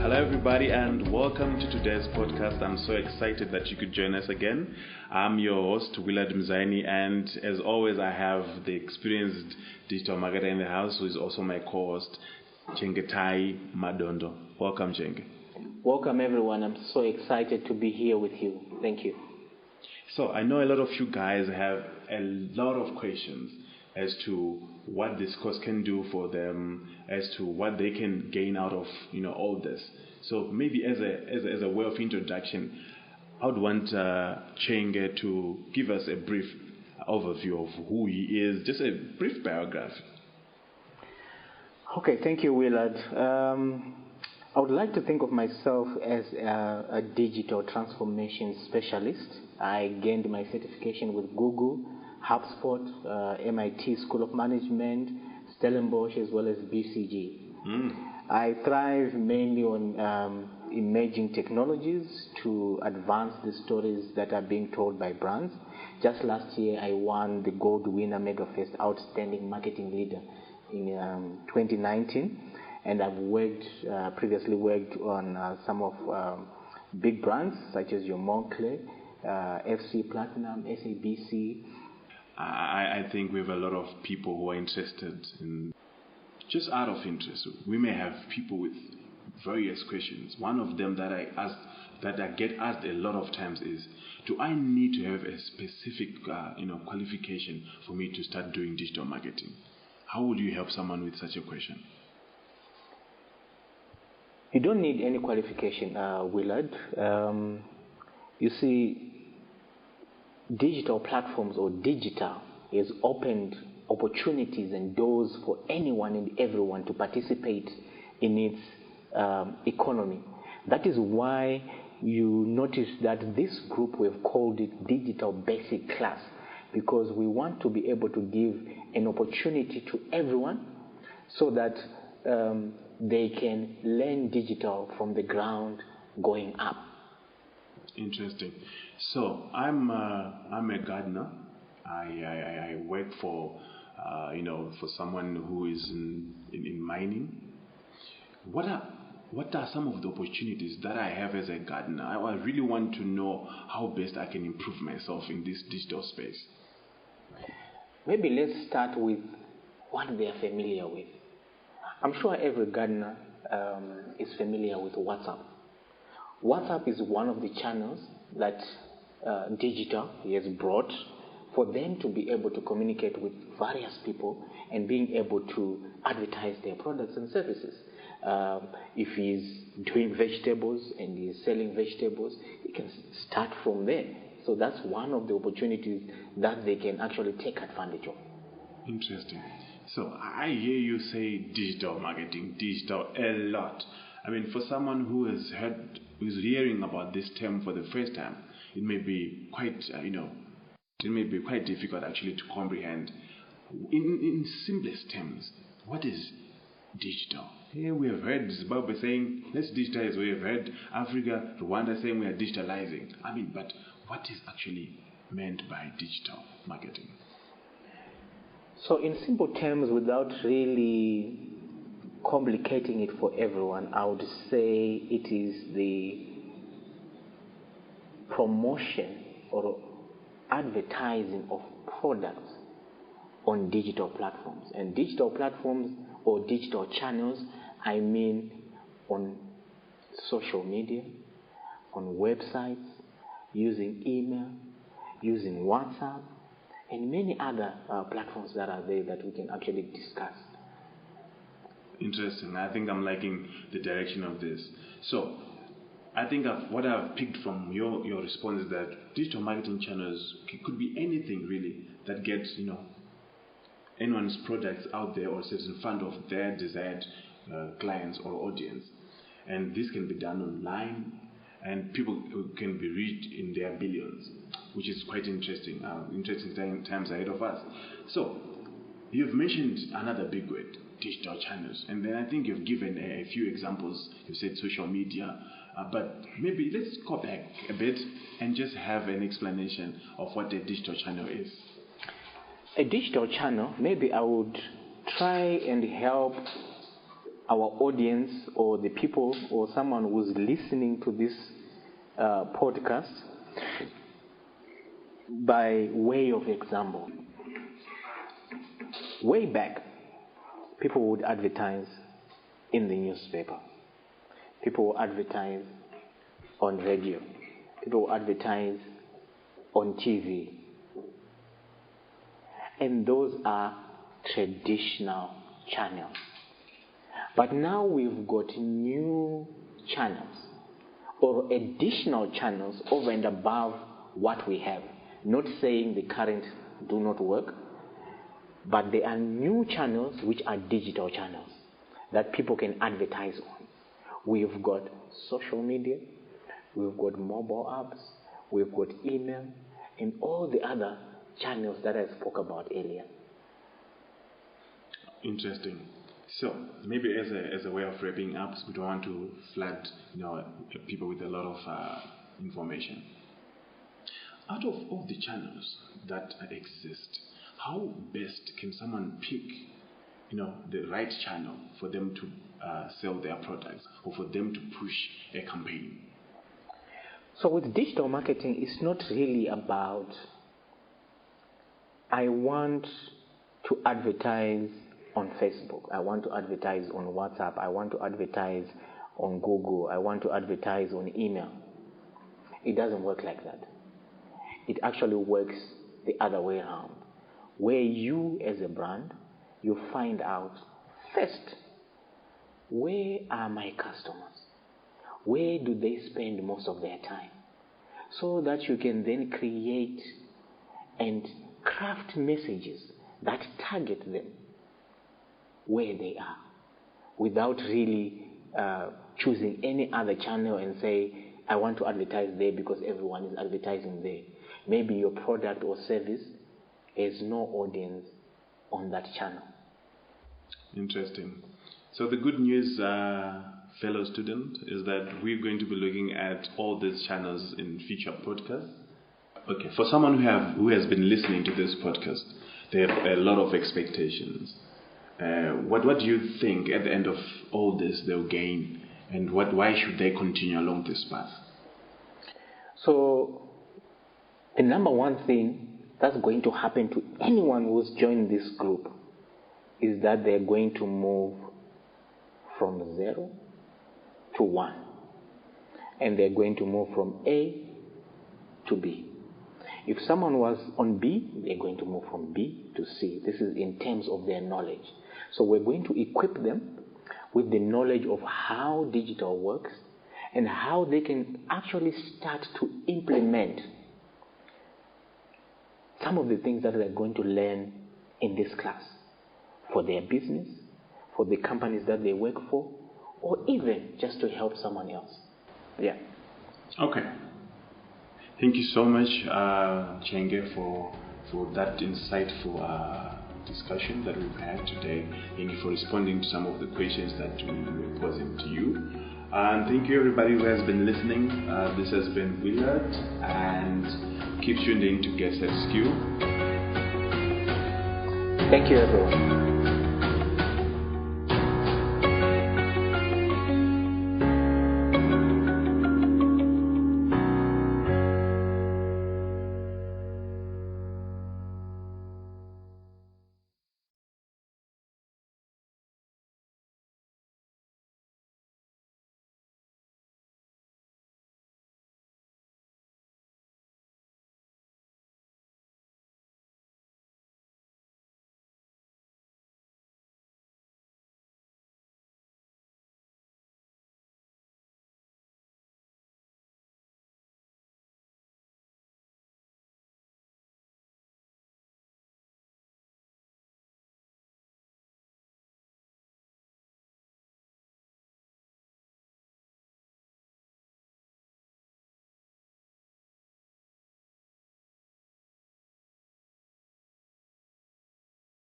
Hello, everybody, and welcome to today's podcast. I'm so excited that you could join us again. I'm your host, Willard Mzaini, and as always, I have the experienced digital marketer in the house, who is also my co-host, Chengetai Madondo. Welcome, Chenge. Welcome, everyone. I'm so excited to be here with you. Thank you. So I know a lot of you guys have a lot of questions as to what this course can do for them, as to what they can gain out of all this. So maybe as a way of introduction, I would want Chenge to give us a brief overview of who he is, just a brief biography. Okay, thank you, Willard. I would like to think of myself as a digital transformation specialist. I gained my certification with Google, HubSpot, MIT School of Management, Stellenbosch, as well as BCG. I thrive mainly on emerging technologies to advance the stories that are being told by brands. Just last year, I won the Gold Winner MegaFest Outstanding Marketing Leader in 2019, and I've previously worked on some of big brands such as your Moncler, FC Platinum, SABC. I think we have a lot of people who are interested in, just out of interest. We may have people with various questions. One of them that I get asked a lot of times is, do I need to have a specific qualification for me to start doing digital marketing? How would you help someone with such a question? You don't need any qualification, Willard. You see, digital platforms or digital has opened opportunities and doors for anyone and everyone to participate in its economy. That is why you notice that this group, we've called it Digital Basic Class, because we want to be able to give an opportunity to everyone so that they can learn digital from the ground going up. Interesting. So I'm a gardener. I work for for someone who is in mining. What are some of the opportunities that I have as a gardener? I really want to know how best I can improve myself in this digital space. Maybe let's start with what they are familiar with. I'm sure every gardener is familiar with WhatsApp. WhatsApp is one of the channels that digital has brought for them to be able to communicate with various people and being able to advertise their products and services. If he's doing vegetables and he's selling vegetables, he can start from there. So that's one of the opportunities that they can actually take advantage of. Interesting. So I hear you say digital marketing, digital a lot. I mean, for someone who's hearing about this term for the first time, it may be quite, difficult actually to comprehend. In simplest terms, what is digital? Here we have heard Zimbabwe saying, let's digitalize. We have heard Africa, Rwanda saying we are digitalizing. I mean, but what is actually meant by digital marketing? So in simple terms, without really complicating it for everyone, I would say it is the promotion or advertising of products on digital platforms. And digital platforms or digital channels, I mean on social media, on websites, using email, using WhatsApp, and many other platforms that are there that we can actually discuss. Interesting. I think I'm liking the direction of this. So, I think what I've picked from your response is that digital marketing channels could be anything really that gets anyone's products out there or sits in front of their desired clients or audience, and this can be done online, and people can be reached in their billions, which is quite interesting. Interesting times ahead of us. So, you've mentioned another big word, digital channels, and then I think you've given a few examples. You said social media, but maybe let's go back a bit and just have an explanation of what a digital channel is. A digital channel, maybe I would try and help our audience or the people or someone who's listening to this podcast by way of example. Way back, people would advertise in the newspaper. People would advertise on radio. People would advertise on TV. And those are traditional channels. But now we've got new channels or additional channels over and above what we have. Not saying the current do not work, but there are new channels which are digital channels that people can advertise on. We've got social media, we've got mobile apps, we've got email, and all the other channels that I spoke about earlier. Interesting. So maybe as a way of wrapping up, we don't want to flood people with a lot of information. Out of all the channels that exist, how best can someone pick the right channel for them to sell their products or for them to push a campaign? So with digital marketing, it's not really about I want to advertise on Facebook, I want to advertise on WhatsApp, I want to advertise on Google, I want to advertise on email. It doesn't work like that. It actually works the other way around, where you as a brand, you find out first, where are my customers? Where do they spend most of their time? So that you can then create and craft messages that target them where they are, without really choosing any other channel and say, I want to advertise there because everyone is advertising there. Maybe your product or service has no audience on that channel. Interesting. So the good news, fellow student, is that we're going to be looking at all these channels in future podcasts. Okay, for someone who has been listening to this podcast, they have a lot of expectations. What do you think at the end of all this they'll gain, and why should they continue along this path? So the number one thing that's going to happen to anyone who's joined this group is that they're going to move from 0 to 1. And they're going to move from A to B. If someone was on B, they're going to move from B to C. This is in terms of their knowledge. So we're going to equip them with the knowledge of how digital works and how they can actually start to implement some of the things that they're going to learn in this class for their business, for the companies that they work for, or even just to help someone else. Yeah. Okay. Thank you so much, Chenge, for that insightful discussion that we've had today, and for responding to some of the questions that we were posing to you. And thank you everybody who has been listening. This has been Willard, and keep tuned in to Get Set Skill. Thank you everyone.